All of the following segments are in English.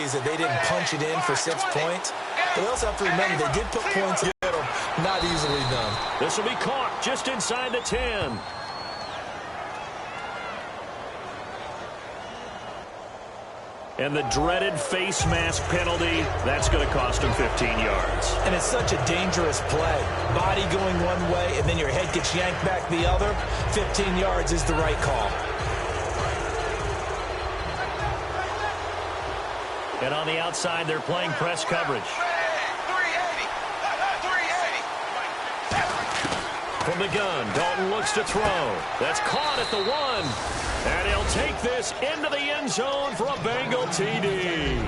pleased that they didn't punch it in for 6 points. But we also have to remember they did put points in. Not easily done. This will be caught just inside the 10. And the dreaded face mask penalty, that's going to cost him 15 yards. And it's such a dangerous play. Body going one way, and then your head gets yanked back the other. 15 yards is the right call. And on the outside, they're playing press coverage. From the gun, Dalton looks to throw. That's caught at the 1. And he'll take this into the end zone for a Bengal TD.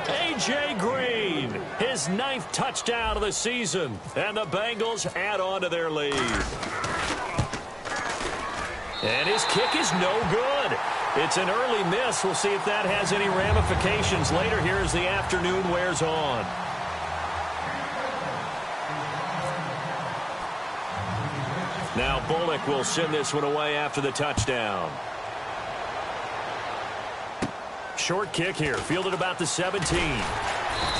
A.J. Green, his 9th touchdown of the season. And the Bengals add on to their lead. And his kick is no good. It's an early miss. We'll see if that has any ramifications later here as the afternoon wears on. Now Bullock will send this one away after the touchdown. Short kick here, fielded about the 17.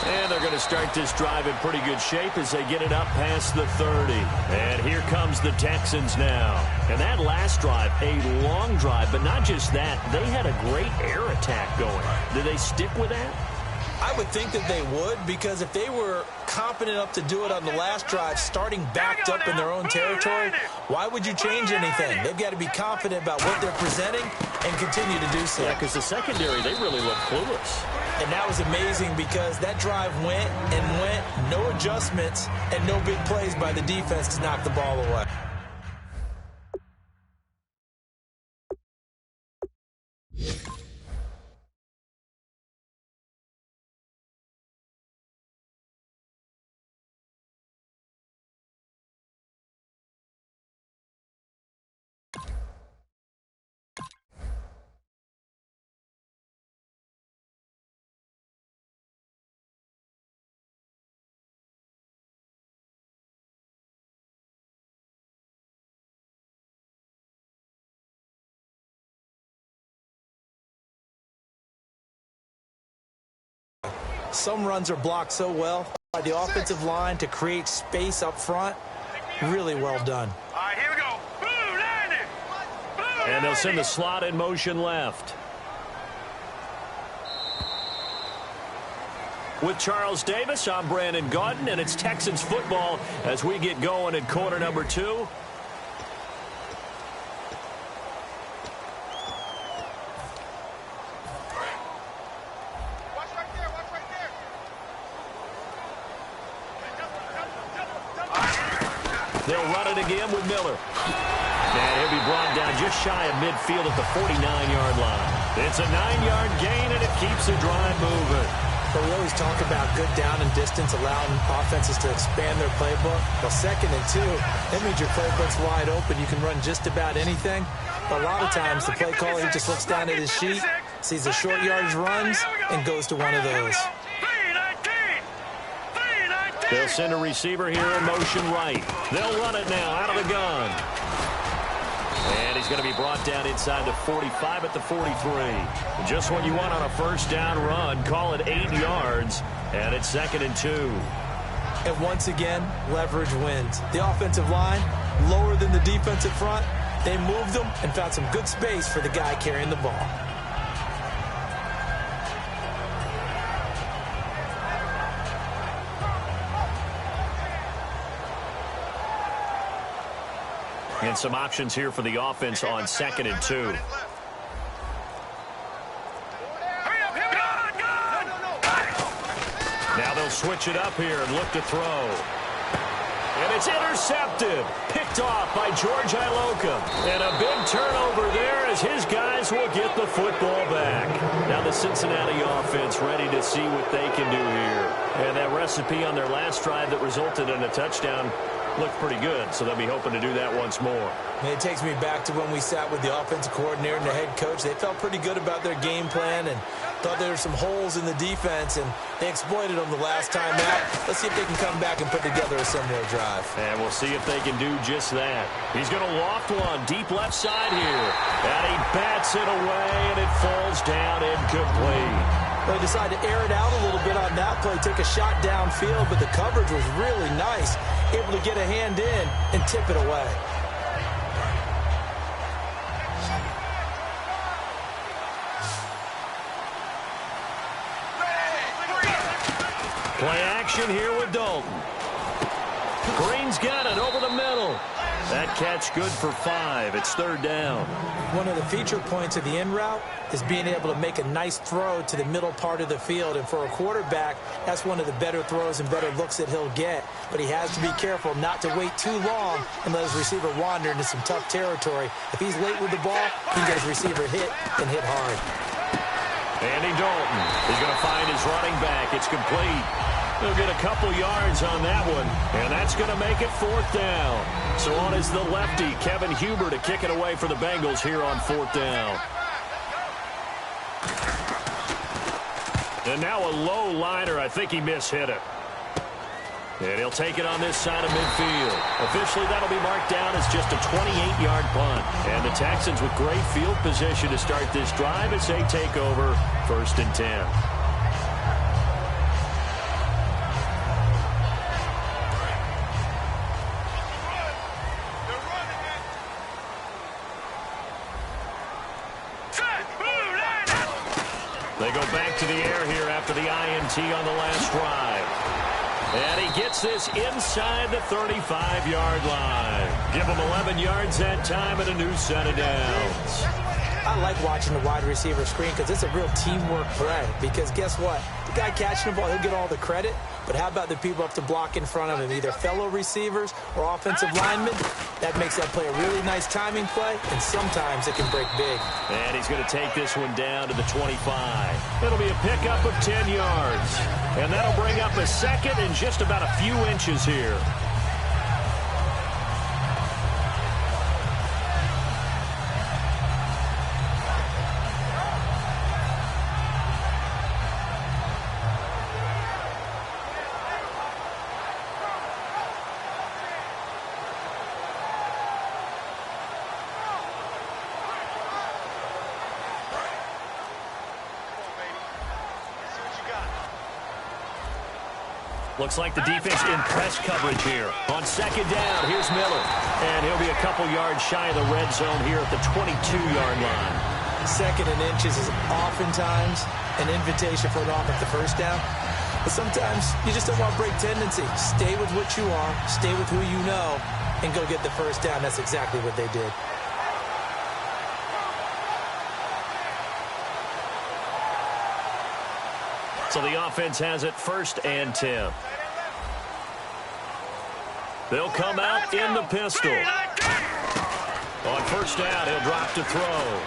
And they're going to start this drive in pretty good shape as they get it up past the 30. And here comes the Texans now. And that last drive, a long drive, but not just that. They had a great air attack going. Did they stick with that? I would think that they would, because if they were confident enough to do it on the last drive, starting backed up in their own territory, why would you change anything? They've got to be confident about what they're presenting and continue to do so. Yeah, because the secondary, they really look clueless. And that was amazing because that drive went and went, no adjustments, and no big plays by the defense to knock the ball away. Some runs are blocked so well by the offensive line to create space up front. Really well done. All right, here we go. Boom, landing. Boom, and they'll send the slot in motion left. With Charles Davis, I'm Brandon Gaudin, and it's Texans football as we get going in quarter number 2. They'll run it again with Miller. And he'll be brought down just shy of midfield at the 49-yard line. It's a 9-yard gain, and it keeps the drive moving. But we always talk about good down and distance, allowing offenses to expand their playbook. Well, 2nd and 2, that means your playbook's wide open. You can run just about anything. But a lot of times, the play caller, he just looks down at his sheet, sees the short yardage runs, and goes to one of those. They'll send a receiver here in motion right. They'll run it now out of the gun. And he's going to be brought down inside the 45 at the 43. Just what you want on a first down run. Call it 8 yards. And it's 2nd and 2. And once again, leverage wins. The offensive line, lower than the defensive front. They moved them and found some good space for the guy carrying the ball. And some options here for the offense on 2nd and 2. Now they'll switch it up here and look to throw. And it's intercepted. Picked off by George Iloka. And a big turnover there as his guys will get the football back. Now the Cincinnati offense ready to see what they can do here. And that recipe on their last drive that resulted in a touchdown looked pretty good, so they'll be hoping to do that once more. And it takes me back to when we sat with the offensive coordinator and the head coach. They felt pretty good about their game plan and thought there were some holes in the defense, and they exploited them the last time out. Let's see if they can come back and put together a similar drive. And we'll see if they can do just that. He's going to loft one deep left side here. And he bats it away, and it falls down incomplete. They decided to air it out a little bit on that play, take a shot downfield, but the coverage was really nice, able to get a hand in and tip it away. Play action here with Dalton. Green's got it over the middle. That catch good for 5. It's 3rd down. One of the feature points of the in route is being able to make a nice throw to the middle part of the field. And for a quarterback, that's one of the better throws and better looks that he'll get. But he has to be careful not to wait too long and let his receiver wander into some tough territory. If he's late with the ball, he can get his receiver hit and hit hard. Andy Dalton is going to find his running back. It's complete. He'll get a couple yards on that one, and that's going to make it 4th down. So on is the lefty, Kevin Huber, to kick it away for the Bengals here on 4th down. And now a low liner. I think he mishit it. And he'll take it on this side of midfield. Officially, that'll be marked down as just a 28-yard punt. And the Texans with great field position to start this drive as they take over 1st and 10. They go back to the air here after the INT on the last drive. And he gets this inside the 35-yard line. Give him 11 yards that time and a new set of downs. I like watching the wide receiver screen because it's a real teamwork play. Because guess what? The guy catching the ball, he'll get all the credit. But how about the people up to block in front of him, either fellow receivers or offensive linemen? That makes that play a really nice timing play, and sometimes it can break big. And he's going to take this one down to the 25. It'll be a pickup of 10 yards. And that'll bring up a second and just about a few inches here. Looks like the defense in press coverage here. On 2nd down, here's Miller. And he'll be a couple yards shy of the red zone here at the 22-yard line. 2nd and inches is oftentimes an invitation for an offensive first down. But sometimes you just don't want to break tendency. Stay with what you are, stay with who you know, and go get the first down. That's exactly what they did. So the offense has it 1st and 10. They'll come out in the pistol. On 1st down, he'll drop to throw.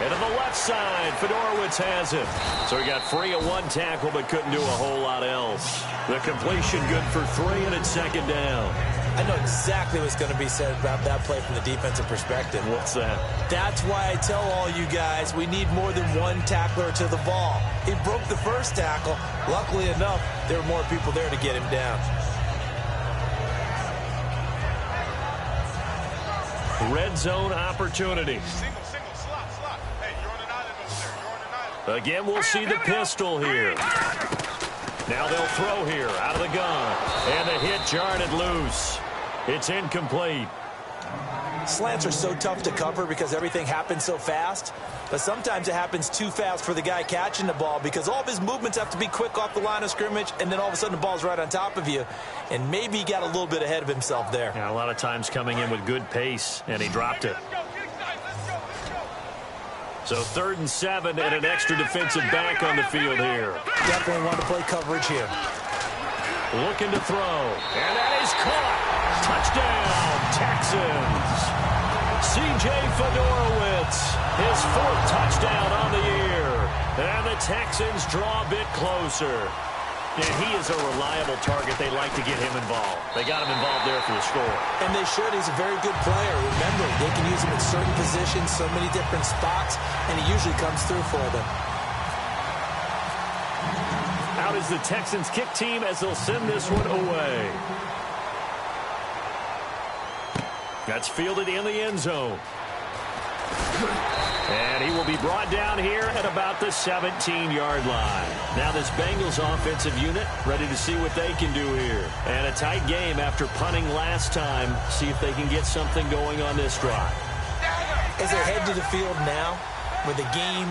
And on the left side, Fedorowicz has it. So he got free of one tackle but couldn't do a whole lot else. The completion good for 3, and it's 2nd down. I know exactly what's going to be said about that play from the defensive perspective. What's that? That's why I tell all you guys we need more than one tackler to the ball. He broke the first tackle. Luckily enough, there were more people there to get him down. Red zone opportunity. Slot. Hey, you're on an island over there. You're on an island. Again, we'll see the pistol here. Now they'll throw here out of the gun. And the hit jarred it loose. It's incomplete. Slants are so tough to cover because everything happens so fast. But sometimes it happens too fast for the guy catching the ball because all of his movements have to be quick off the line of scrimmage, and then all of a sudden the ball's right on top of you. And maybe he got a little bit ahead of himself there. Yeah, a lot of times coming in with good pace, and he dropped it. So 3rd and 7 and an extra defensive back on the field here. Definitely want to play coverage here. Looking to throw. And that is caught. Touchdown, Texans. C.J. Fedorowicz, his 4th touchdown on the year. And the Texans draw a bit closer. And he is a reliable target. They like to get him involved. They got him involved there for the score. And they should. He's a very good player. Remember, they can use him in certain positions, so many different spots, and he usually comes through for them. Out is the Texans kick team as they'll send this one away. That's fielded in the end zone. And he will be brought down here at about the 17-yard line. Now this Bengals offensive unit ready to see what they can do here. And a tight game after punting last time. See if they can get something going on this drive. As they head to the field now, with the game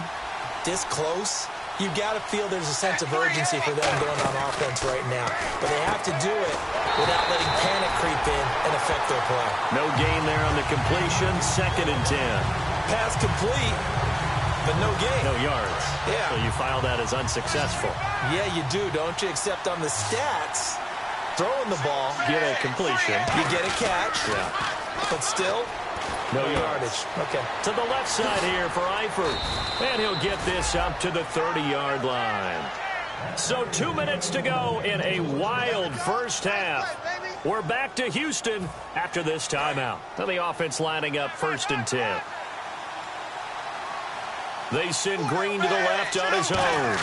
this close, you've got to feel there's a sense of urgency for them going on offense right now. But they have to do it without letting panic creep in and affect their play. No gain there on the completion. 2nd and 10. Pass complete, but no gain. No yards. Yeah. So you file that as unsuccessful. Yeah, you do, don't you? Except on the stats, throwing the ball. Get a completion. You get a catch. Yeah. But still, no yardage. Okay. To the left side here for Eifert. And he'll get this up to the 30-yard line. So 2 minutes to go in a wild first half. We're back to Houston after this timeout. Now the offense lining up 1st and 10. They send Green to the left on his own.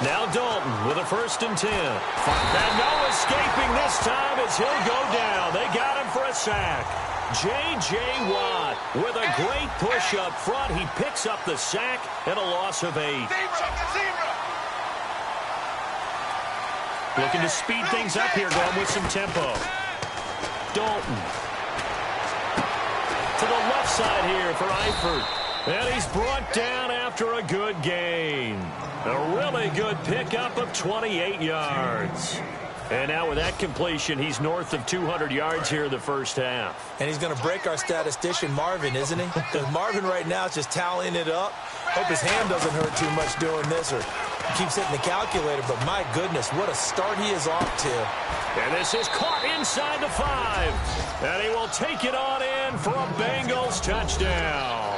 Now Dalton with a 1st and 10. And no escaping this time as he'll go down. They got him for a sack. J.J. Watt with a great push up front. He picks up the sack and a loss of 8. Looking to speed things up here, going with some tempo. Dalton. To the left side here for Eifert. And he's brought down after a good gain. A really good pickup of 28 yards. And now with that completion, he's north of 200 yards here in the first half. And he's going to break our statistician, Marvin, isn't he? Because Marvin right now is just tallying it up. Hope his hand doesn't hurt too much doing this or keeps hitting the calculator. But my goodness, what a start he is off to. And this is caught inside the 5. And he will take it on in for a Bengals touchdown.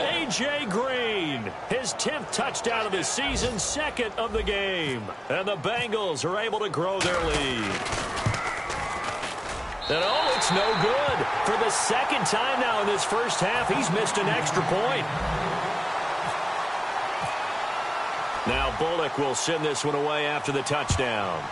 A.J. Green, his 10th touchdown of the season, 2nd of the game. And the Bengals are able to grow their lead. And oh, it's no good. For the 2nd time now in this first half, he's missed an extra point. Now Bullock will send this one away after the touchdown.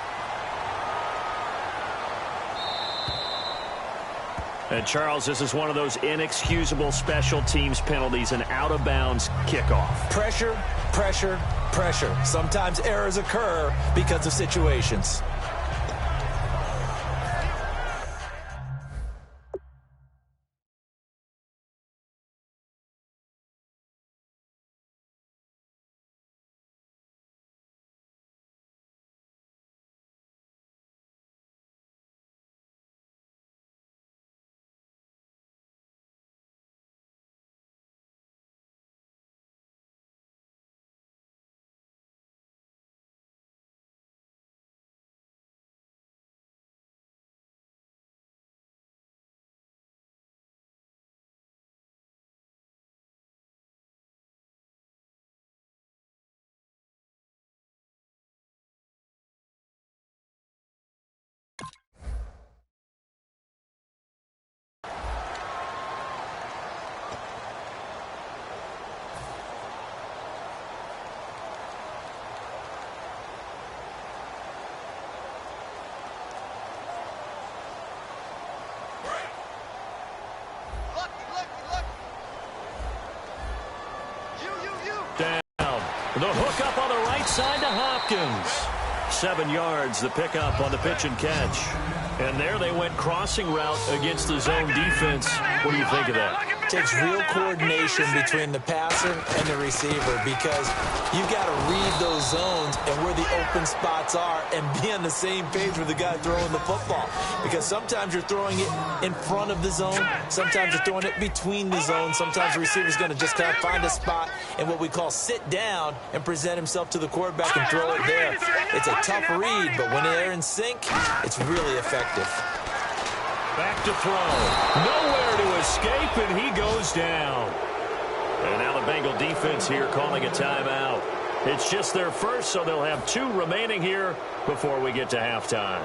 And, Charles, this is one of those inexcusable special teams penalties, an out-of-bounds kickoff. Pressure, pressure, pressure. Sometimes errors occur because of situations. The hook up on the right side to Hopkins. 7 yards, the pickup on the pitch and catch. And there they went crossing route against the zone defense. What do you think of that? Takes real coordination between the passer and the receiver because you've got to read those zones and where the open spots are and be on the same page with the guy throwing the football. Because sometimes you're throwing it in front of the zone. Sometimes you're throwing it between the zones. Sometimes the receiver's going to just kind of find a spot and what we call sit down and present himself to the quarterback and throw it there. It's a tough read, but when they're in sync, it's really effective. Back to throw. Nowhere to escape, and he goes down. And now the Bengal defense here calling a timeout. It's just their first, so they'll have 2 remaining here before we get to halftime.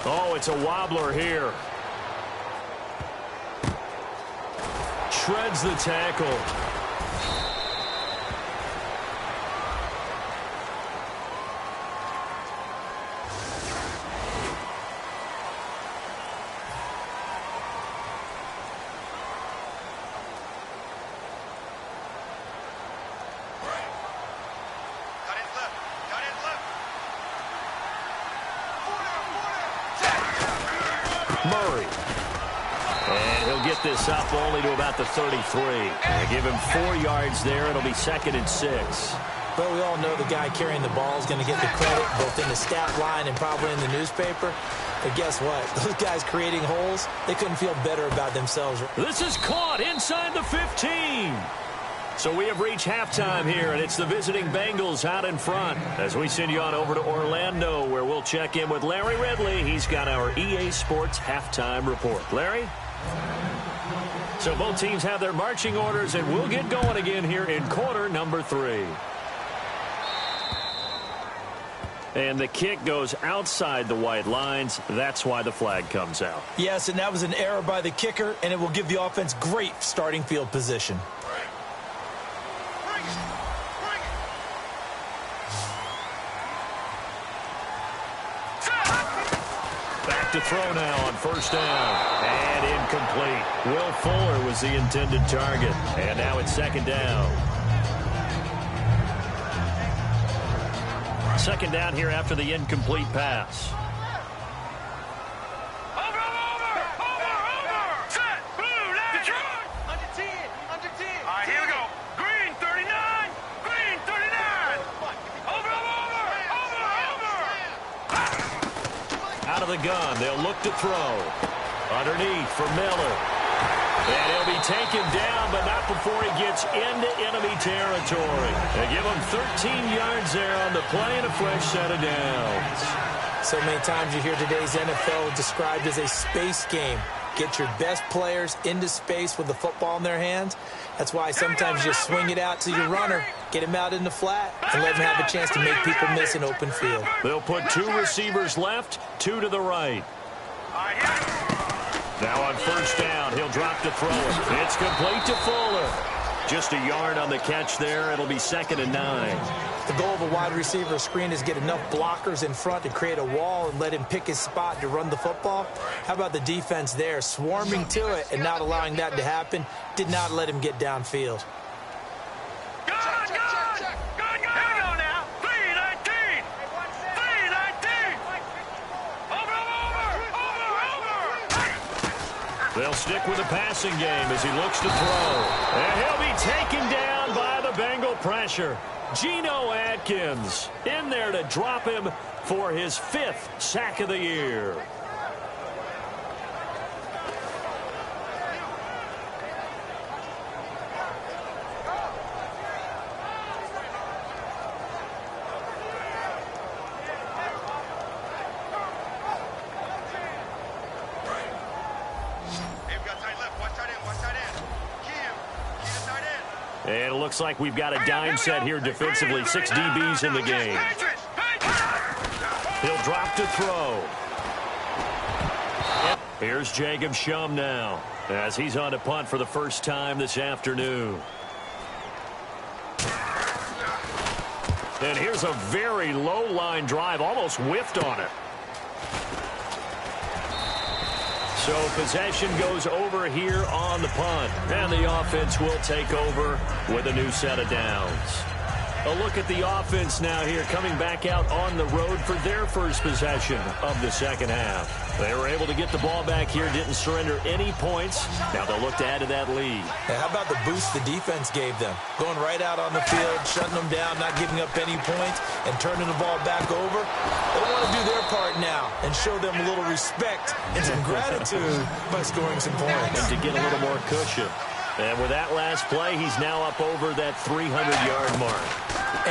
Oh, it's a wobbler here. Shreds the tackle. Murray. And he'll get this up only to about the 33. They give him 4 yards there. It'll be 2nd and 6. But we all know the guy carrying the ball is going to get the credit, both in the stat line and probably in the newspaper. But guess what? Those guys creating holes, they couldn't feel better about themselves. This is caught inside the 15. So we have reached halftime here, and it's the visiting Bengals out in front. As we send you on over to Orlando, where we'll check in with Larry Ridley. He's got our EA Sports halftime report. Larry? So both teams have their marching orders, and we'll get going again here in quarter number 3. And the kick goes outside the white lines. That's why the flag comes out. Yes, and that was an error by the kicker, and it will give the offense great starting field position. Back to throw now on first down. And incomplete. Will Fuller was the intended target. And now it's 2nd down. 2nd down here after the incomplete pass. Over! Set! Blue line! Detroit! Under 10! All right, here we go. Green 39! Green 39! Over! Out of the gun, they'll look to throw. Underneath for Miller. And he'll be taken down, but not before he gets into enemy territory. They give him 13 yards there on the play and a fresh set of downs. So many times you hear today's NFL described as a space game. Get your best players into space with the football in their hands. That's why sometimes you swing it out to your runner, get him out in the flat, and let him have a chance to make people miss an open field. They'll put 2 receivers left, 2 to the right. Now on first down, he'll drop to throw it. It's complete to Fuller. Just a yard on the catch there. It'll be 2nd and 9. The goal of a wide receiver screen is get enough blockers in front to create a wall and let him pick his spot to run the football. How about the defense there, swarming to it and not allowing that to happen? Did not let him get downfield. They'll stick with the passing game as he looks to throw. And he'll be taken down by the Bengal pressure. Geno Atkins in there to drop him for his 5th sack of the year. And it looks like we've got a dime set here defensively. 6 DBs in the game. He'll drop to throw. Here's Jacob Shum now as he's on to punt for the first time this afternoon. And here's a very low line drive, almost whiffed on it. So possession goes over here on the punt. And the offense will take over with a new set of downs. A look at the offense now here, coming back out on the road for their first possession of the second half. They were able to get the ball back here, didn't surrender any points. Now they'll look to add to that lead. Now, how about the boost the defense gave them? Going right out on the field, shutting them down, not giving up any points, and turning the ball back over. They want to do their part now and show them a little respect and some gratitude by scoring some points. And to get a little more cushion. And with that last play, he's now up over that 300-yard mark.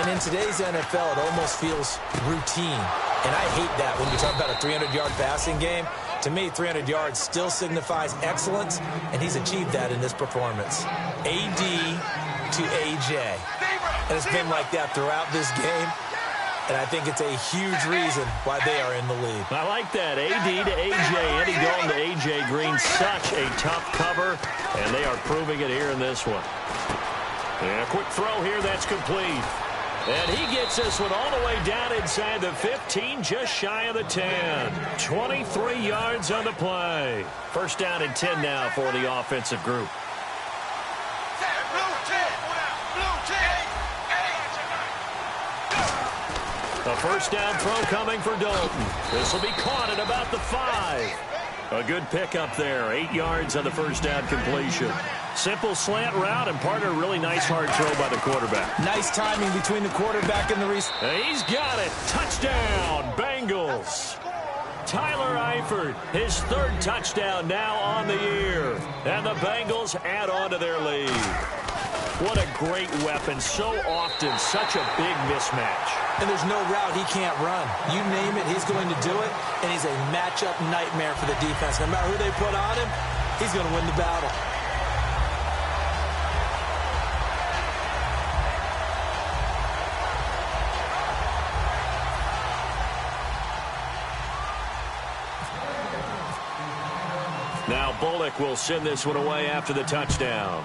And in today's NFL, it almost feels routine. And I hate that when you talk about a 300-yard passing game. To me, 300 yards still signifies excellence, and he's achieved that in this performance. AD to AJ. And it's been like that throughout this game. And I think it's a huge reason why they are in the lead. I like that. AD to AJ. Eddie Dalton to AJ Green. Such a tough cover. And they are proving it here in this one. And a quick throw here. That's complete. And he gets this one all the way down inside the 15, just shy of the 10. 23 yards on the play. First down and 10 now for the offensive group. A first down throw coming for Dalton. This will be caught at about the 5. A good pickup there. 8 yards on the first down completion. Simple slant route, and partner, really nice hard throw by the quarterback. Nice timing between the quarterback and the receiver. He's got it. Touchdown, Bengals. Tyler Eifert, his 3rd touchdown now on the year. And the Bengals add on to their lead. What a great weapon. So often, such a big mismatch. And there's no route he can't run. You name it, he's going to do it. And he's a matchup nightmare for the defense. No matter who they put on him, he's going to win the battle. Now Bullock will send this one away after the touchdown.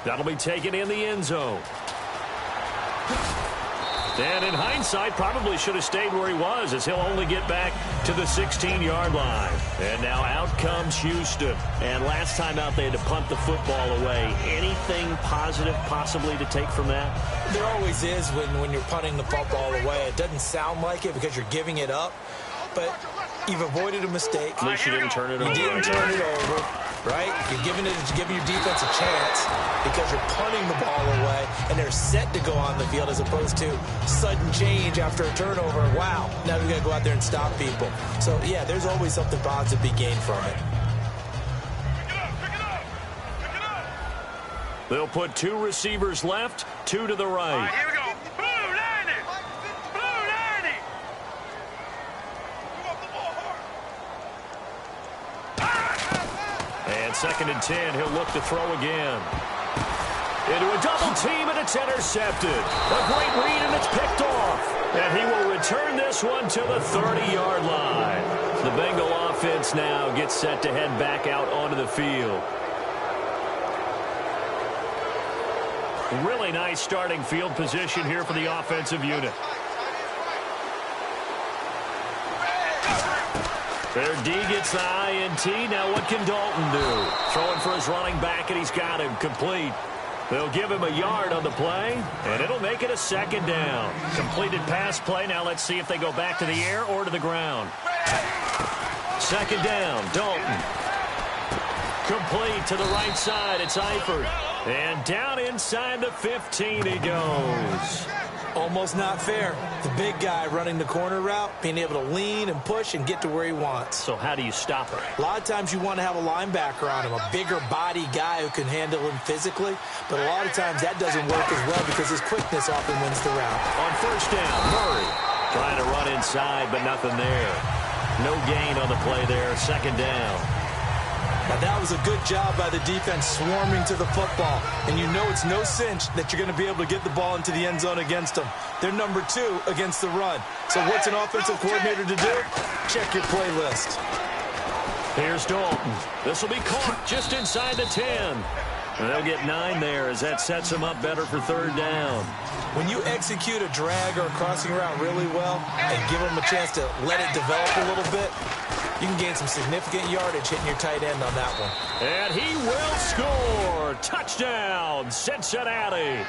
That'll be taken in the end zone. And in hindsight, probably should have stayed where he was, as he'll only get back to the 16-yard line. And now out comes Houston. And last time out, they had to punt the football away. Anything positive possibly to take from that? There always is when you're punting the football away. It doesn't sound like it because you're giving it up, but you've avoided a mistake. At least you didn't turn it over. You didn't turn it over, right? You're giving your defense a chance because you're punting the ball away, and they're set to go on the field as opposed to sudden change after a turnover. Wow, now we've got to go out there and stop people. So, yeah, there's always something positive to be gained from it. They'll put 2 receivers left, 2 to the right. All right, here we go. Blue 90. Blue 90. And 2nd and 10, he'll look to throw again. Into a double team, and it's intercepted. A great read, and it's picked off. And he will return this one to the 30-yard line. The Bengal offense now gets set to head back out onto the field. Really nice starting field position here for the offensive unit. Their D gets the INT. Now what can Dalton do? Throwing for his running back, and he's got him complete. They'll give him a yard on the play, and it'll make it a 2nd down. Completed pass play. Now let's see if they go back to the air or to the ground. 2nd down, Dalton. Complete to the right side. It's Eifert. And down inside the 15 he goes. Almost not fair. The big guy running the corner route, being able to lean and push and get to where he wants. So how do you stop it? A lot of times you want to have a linebacker on him, a bigger body guy who can handle him physically. But a lot of times that doesn't work as well because his quickness often wins the route. On 1st down, Murray trying to run inside, but nothing there. No gain on the play there. 2nd down. Now, that was a good job by the defense swarming to the football. And you know it's no cinch that you're going to be able to get the ball into the end zone against them. They're number 2 against the run. So what's an offensive coordinator to do? Check your playlist. Here's Dalton. This will be caught just inside the 10. And they'll get 9 there as that sets them up better for 3rd down. When you execute a drag or a crossing route really well and give them a chance to let it develop a little bit, you can gain some significant yardage hitting your tight end on that one. And he will score. Touchdown, Cincinnati.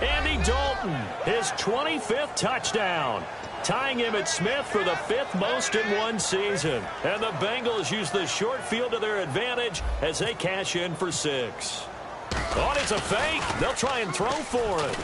Andy Dalton, his 25th touchdown, tying him at Smith for the 5th most in one season. And the Bengals use the short field to their advantage as they cash in for 6. Oh, it's a fake. They'll try and throw for it.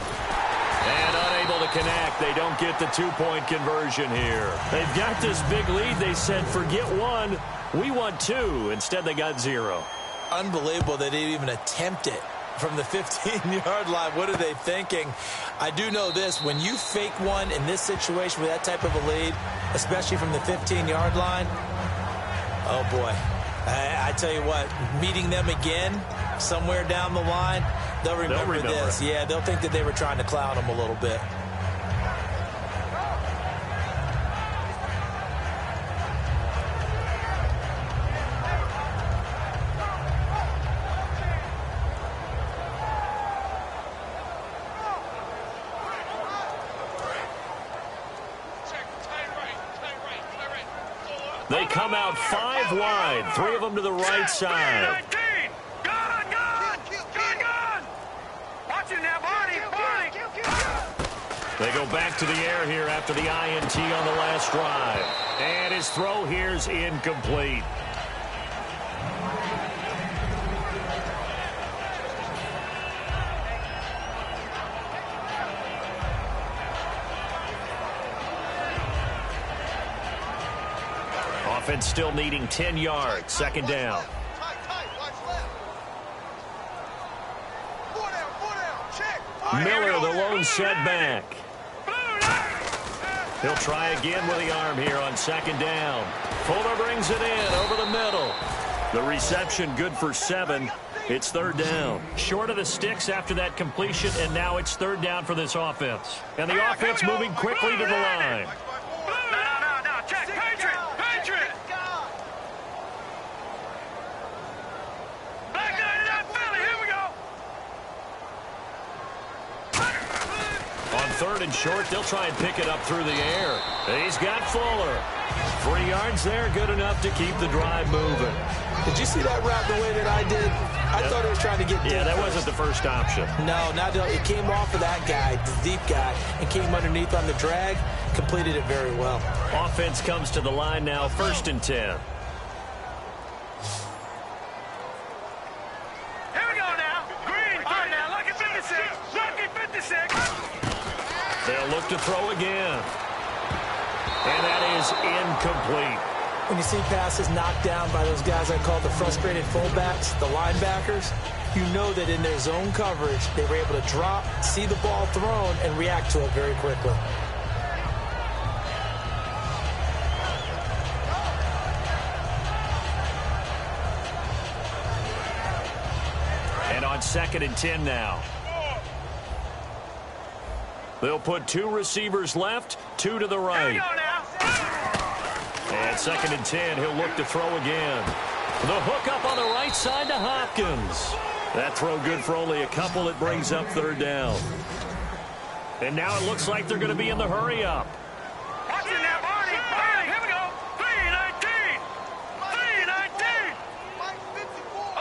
And unable to connect. They don't get the 2-point conversion here. They've got this big lead. They said, forget 1. We want 2. Instead, they got 0. Unbelievable they didn't even attempt it from the 15-yard line. What are they thinking? I do know this. When you fake one in this situation with that type of a lead, especially from the 15-yard line, oh, boy. I tell you what, meeting them again somewhere down the line, they'll remember this. Yeah, they'll think that they were trying to clown them a little bit. They come out 5 wide, 3 of them to the right side. They go back to the air here after the INT on the last drive. And his throw here's incomplete. Offense still needing 10 yards. Second down. Miller, the lone setback. He'll try again with the arm here on second down. Fuller brings it in over the middle. The reception good for 7. It's third down. Short of the sticks after that completion, and now it's third down for this offense. And the offense moving quickly to the line. Check, Patriot! Back 99 Philly, here we go! On third and short, they'll try and pick it up through the air. He's got Fuller. 3 yards there, good enough to keep the drive moving. Did you see that route the way that I did? I thought he was trying to get deep. Yeah, that wasn't the first option. No, it came off of that guy, the deep guy, and came underneath on the drag. Completed it very well. Offense comes to the line now, 1st and 10. Here we go now. Green, all right now, lucky 56. Lucky 56. They'll look to throw again. And that is incomplete. When you see passes knocked down by those guys I call the frustrated fullbacks, the linebackers, you know that in their zone coverage, they were able to drop, see the ball thrown, and react to it very quickly. And on 2nd and 10 now. They'll put 2 receivers left, 2 to the right. And 2nd and 10, he'll look to throw again. The hook up on the right side to Hopkins. That throw good for only a couple. It brings up third down. And now it looks like they're going to be in the hurry up. Watch it now, Barney. Here we go. 319. 319.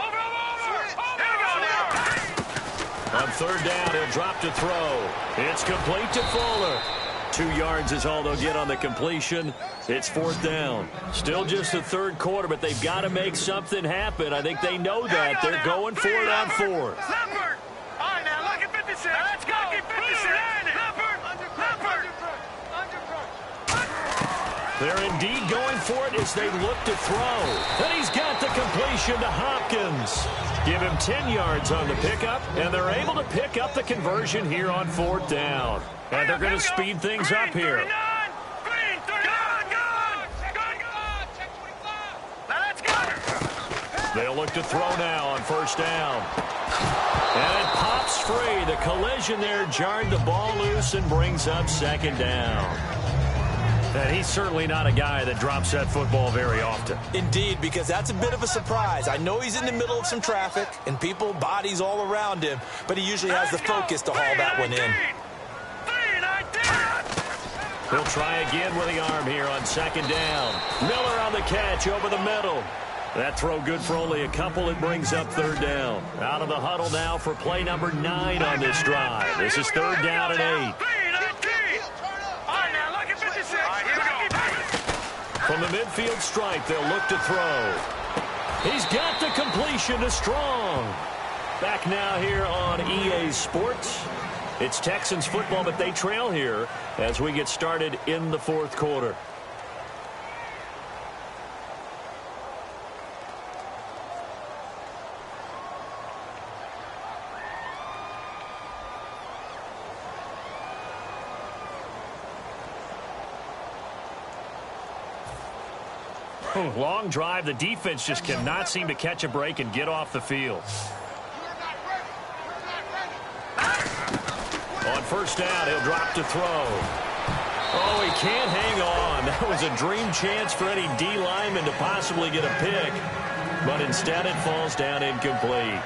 Over. Here we go now. On third down, he'll drop to throw. It's complete to Fuller. 2 yards is all they'll get on the completion. It's 4th down. Still just the third quarter, but they've got to make something happen. I think they know that. They're going for it on 4th. Leopard. All right, now, lucky 56. Let's go. Lucky 56. Leopard. They're indeed going for it as they look to throw. And he's got the completion to Hopkins. Give him 10 yards on the pickup, and they're able to pick up the conversion here on 4th down. And they're going to speed things up here. Green, 39. Check 25. Now let's go. They'll look to throw now on 1st down. And it pops free. The collision there jarred the ball loose and brings up 2nd down. And he's certainly not a guy that drops that football very often. Indeed, because that's a bit of a surprise. I know he's in the middle of some traffic and people, bodies all around him, but he usually has the focus to haul that one in. He'll try again with the arm here on 2nd down. Miller on the catch over the middle. That throw good for only a couple. It brings up 3rd down. Out of the huddle now for play number 9 on this drive. This is 3rd down and 8. From the midfield stripe, they'll look to throw. He's got the completion to Strong. Back now here on EA Sports. It's Texans football, but they trail here as we get started in the 4th quarter. Long drive. The defense just cannot seem to catch a break and get off the field. On 1st down, he'll drop to throw. Oh, he can't hang on. That was a dream chance for any D lineman to possibly get a pick. But instead, it falls down incomplete.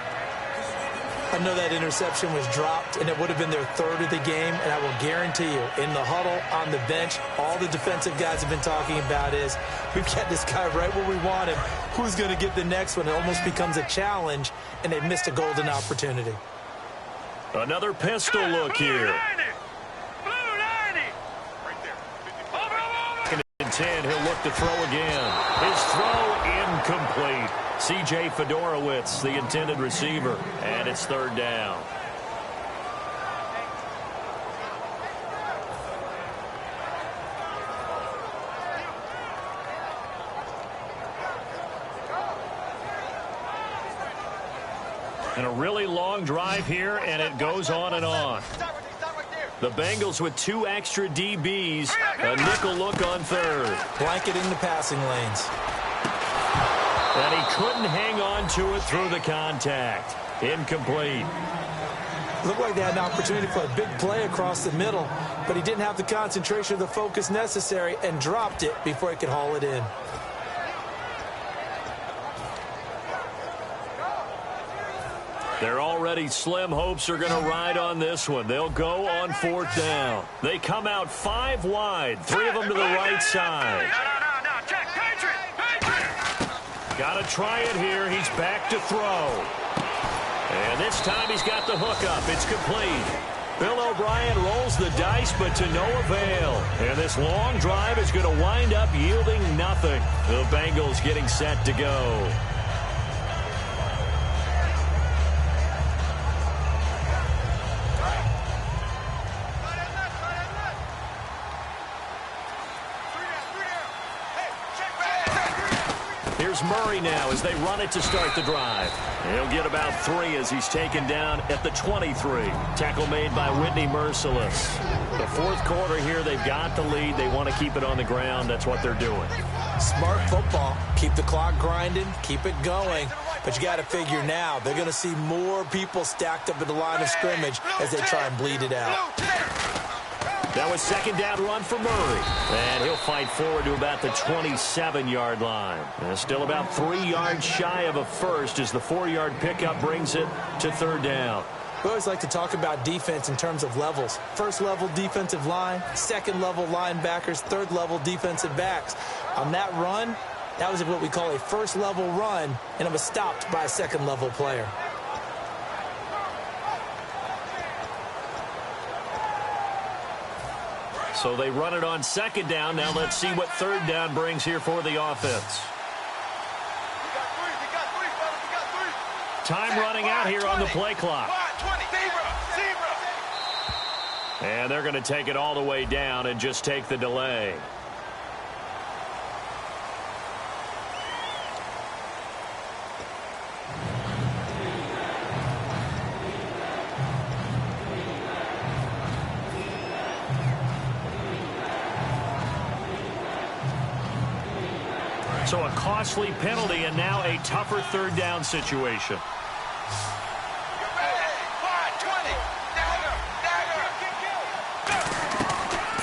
I know that interception was dropped, and it would have been their 3rd of the game, and I will guarantee you, in the huddle, on the bench, all the defensive guys have been talking about is, we've got this guy right where we want him. Who's going to get the next one? It almost becomes a challenge, and they've missed a golden opportunity. Another pistol look here. and 10. He'll look to throw again. His throw incomplete. C.J. Fedorowicz, the intended receiver, and it's third down. And a really long drive here, and it goes on and on. The Bengals with 2 extra DBs. A nickel look on third. Blanketing the passing lanes. And he couldn't hang on to it through the contact. Incomplete. Looked like they had an opportunity for a big play across the middle, but he didn't have the concentration or the focus necessary and dropped it before he could haul it in. Their already slim hopes are going to ride on this one. They'll go on 4th down. They come out 5 wide, 3 of them to the right side. No. Check. Patriot. Got to try it here. He's back to throw. And this time he's got the hook up. It's complete. Bill O'Brien rolls the dice, but to no avail. And this long drive is going to wind up yielding nothing. The Bengals getting set to go. Here's Murray now as they run it to start the drive. He'll get about 3 as he's taken down at the 23. Tackle made by Whitney Merciless. The 4th quarter here, they've got the lead. They want to keep it on the ground. That's what they're doing. Smart football. Keep the clock grinding. Keep it going. But you got to figure now, they're going to see more people stacked up at the line of scrimmage as they try and bleed it out. That was 2nd down run for Murray. And he'll fight forward to about the 27-yard line. And still about 3 yards shy of a first as the 4-yard pickup brings it to 3rd down. We always like to talk about defense in terms of levels. 1st level defensive line, 2nd level linebackers, 3rd level defensive backs. On that run, that was what we call a 1st level run, and it was stopped by a 2nd level player. So they run it on 2nd down. Now let's see what 3rd down brings here for the offense. Time running out here on the play clock. And they're going to take it all the way down and just take the delay. So a costly penalty and now a tougher 3rd down situation.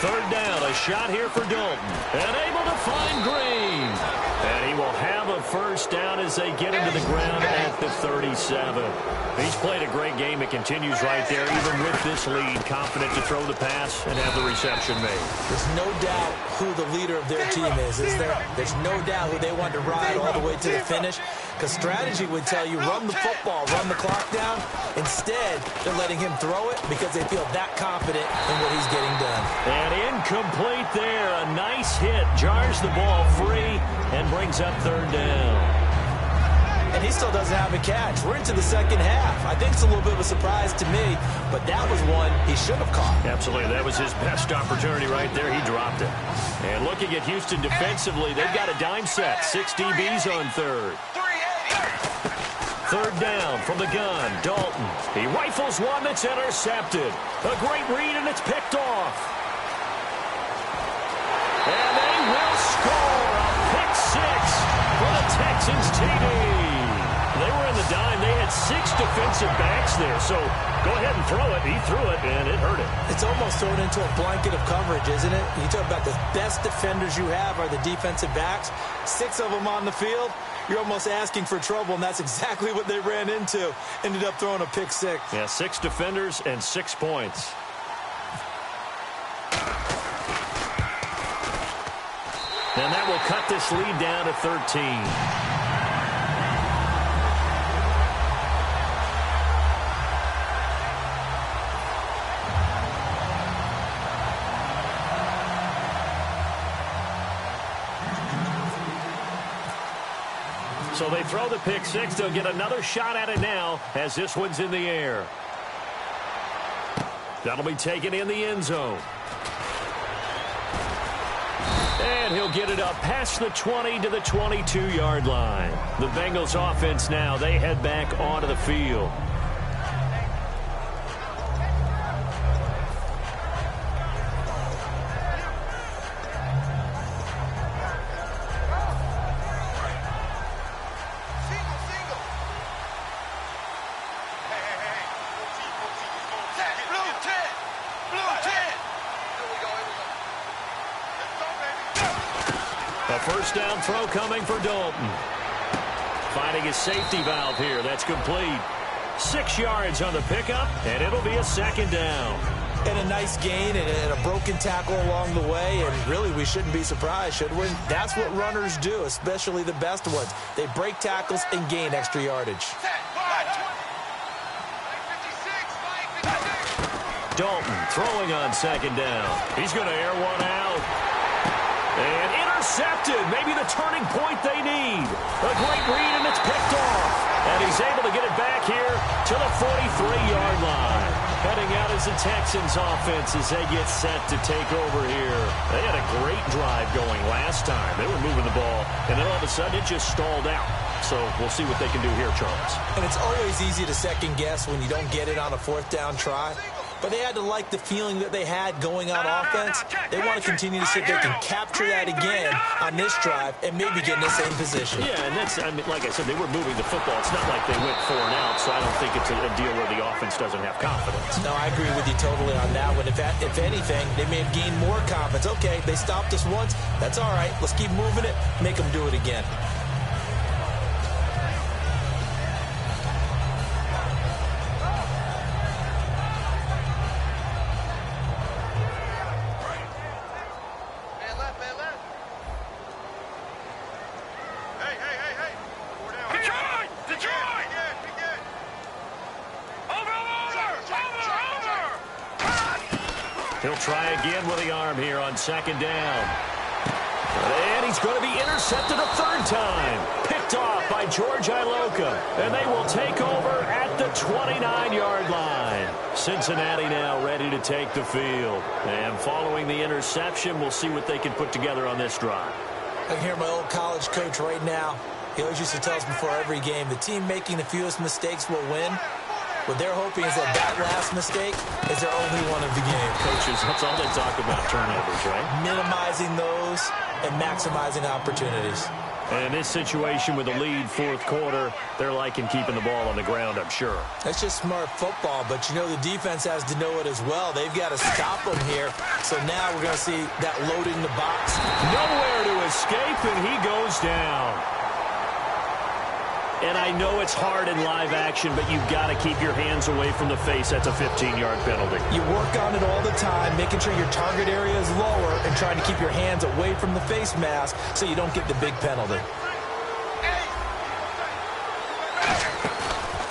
3rd down, a shot here for Dalton. And able to find Green. And he will have a 1st down as they get into the ground at the 37. He's played a great game. It continues right there, even with this lead. Confident to throw the pass and have the reception made. There's no doubt who the leader of their team is there? There's no doubt who they want to ride all the way to the finish. Because strategy would tell you, run the football, run the clock down. Instead, they're letting him throw it because they feel that confident in what he's getting done. And incomplete there. A nice hit. Jars the ball free and brings up 3rd down. And he still doesn't have a catch. We're into the 2nd half. I think it's a little bit of a surprise to me, but that was one he should have caught. Absolutely. That was his best opportunity right there. He dropped it. And looking at Houston defensively, they've got a dime set. 6 DBs on 3rd. 3rd down from the gun. Dalton. He rifles one that's intercepted. A great read, and it's picked off. And they will score a pick 6 for the Texans TD. They were in the dime. They had 6 defensive backs there. So go ahead and throw it. He threw it, and it hurt him. It's almost thrown into a blanket of coverage, isn't it? You talk about the best defenders you have are the defensive backs. 6 of them on the field. You're almost asking for trouble, and that's exactly what they ran into. Ended up throwing a pick 6. Yeah, 6 defenders and 6 points. And that will cut this lead down to 13. So they throw the pick six. They'll get another shot at it now as this one's in the air. That'll be taken in the end zone. And he'll get it up past the 20 to the 22-yard line. The Bengals offense now, they head back onto the field. A first down throw coming for Dalton. Finding his safety valve here. That's complete. 6 yards on the pickup, and it'll be a second down. And a nice gain and a broken tackle along the way, and really we shouldn't be surprised, should we? That's what runners do, especially the best ones. They break tackles and gain extra yardage. Dalton throwing on second down. He's going to air one out. And intercepted. Maybe the turning point they need. A great read, and it's picked off. And he's able to get it back here to the 43-yard line. Heading out as the Texans offense as they get set to take over here. They had a great drive going last time. They were moving the ball, and then all of a sudden it just stalled out. So we'll see what they can do here, Charles. And it's always easy to second guess when you don't get it on a fourth down try. But they had to like the feeling that they had going on offense. They want to continue to see if they can capture that again on this drive and maybe get in the same position. Yeah, and that's, I mean, like I said, they were moving the football. It's not like they went 4 and out, so I don't think it's a deal where the offense doesn't have confidence. No, I agree with you totally on that one. If anything, they may have gained more confidence. Okay, they stopped us once. That's all right. Let's keep moving it. Make them do it again. He'll try again with the arm here on second down. And he's going to be intercepted a third time. Picked off by George Iloka. And they will take over at the 29-yard line. Cincinnati now ready to take the field. And following the interception, we'll see what they can put together on this drive. I can hear my old college coach right now. He always used to tell us before every game, the team making the fewest mistakes will win. What they're hoping is that last mistake is their only one of the game. Coaches, that's all they talk about, turnovers, right? Minimizing those and maximizing opportunities. And in this situation with a lead fourth quarter, they're liking keeping the ball on the ground, I'm sure. That's just smart football, but you know the defense has to know it as well. They've got to stop them here. So now we're going to see that loading the box. Nowhere to escape, and he goes down. And I know it's hard in live action, but you've got to keep your hands away from the face. That's a 15-yard penalty. You work on it all the time, making sure your target area is lower and trying to keep your hands away from the face mask so you don't get the big penalty.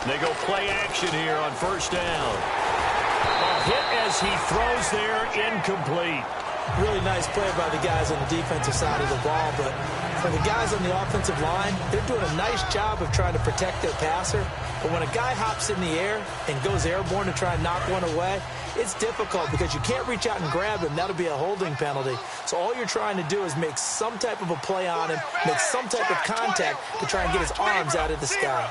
They go play action here on first down. A hit as he throws there, incomplete. Really nice play by the guys on the defensive side of the ball, but for the guys on the offensive line, they're doing a nice job of trying to protect their passer. But when a guy hops in the air and goes airborne to try and knock one away, it's difficult because you can't reach out and grab him. That'll be a holding penalty. So all you're trying to do is make some type of a play on him, make some type of contact to try and get his arms out of the sky.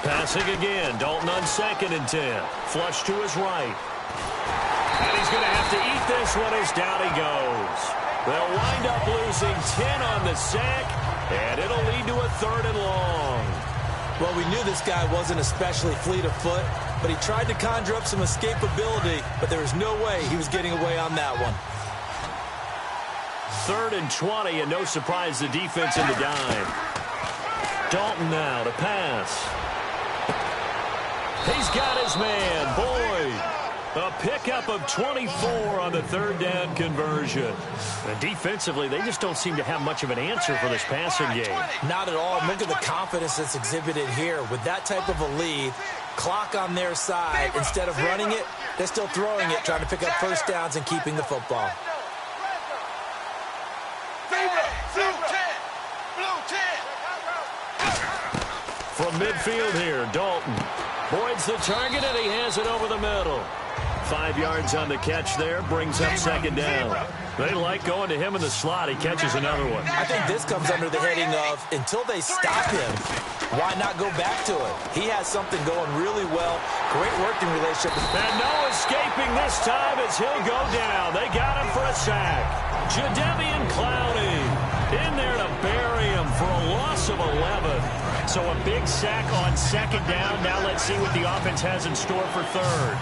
Passing again. Dalton on second and 10. Flush to his right. And he's going to have to eat this one as down he goes. They'll wind up losing 10 on the sack, and it'll lead to a third and long. Well, we knew this guy wasn't especially fleet of foot, but he tried to conjure up some escapability, but there was no way he was getting away on that one. 3rd and 20, and no surprise, the defense in the dime. Dalton now to pass. He's got his man, Boyd. A pickup of 24 on the third down conversion. And defensively, they just don't seem to have much of an answer for this passing game. Not at all. Look at the confidence that's exhibited here. With that type of a lead, clock on their side, instead of running it, they're still throwing it, trying to pick up first downs and keeping the football. From midfield here, Dalton. Boyd's the target, and he has it over the middle. 5 yards on the catch there, brings up second down. They like going to him in the slot. He catches another one. I think this comes under the heading of, until they stop him, why not go back to it? He has something going really well. Great working relationship. And no escaping this time as he'll go down. They got him for a sack. Jadeveon Clowney in there to bury him for a loss of 11. So a big sack on second down. Now let's see what the offense has in store for third.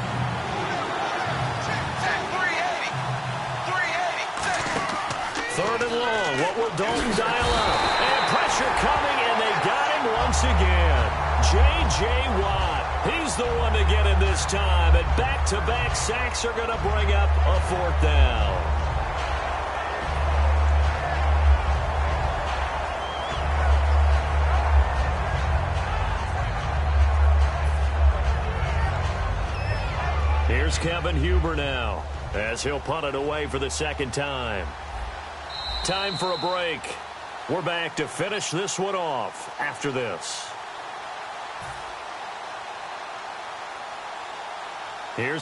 Third and long. What will Dalton dial up? And pressure coming, and they got him once again. J.J. Watt. He's the one to get him this time. And back-to-back sacks are going to bring up a fourth down. Here's Kevin Huber now, as he'll punt it away for the second time. Time for a break. We're back to finish this one off after this. Here's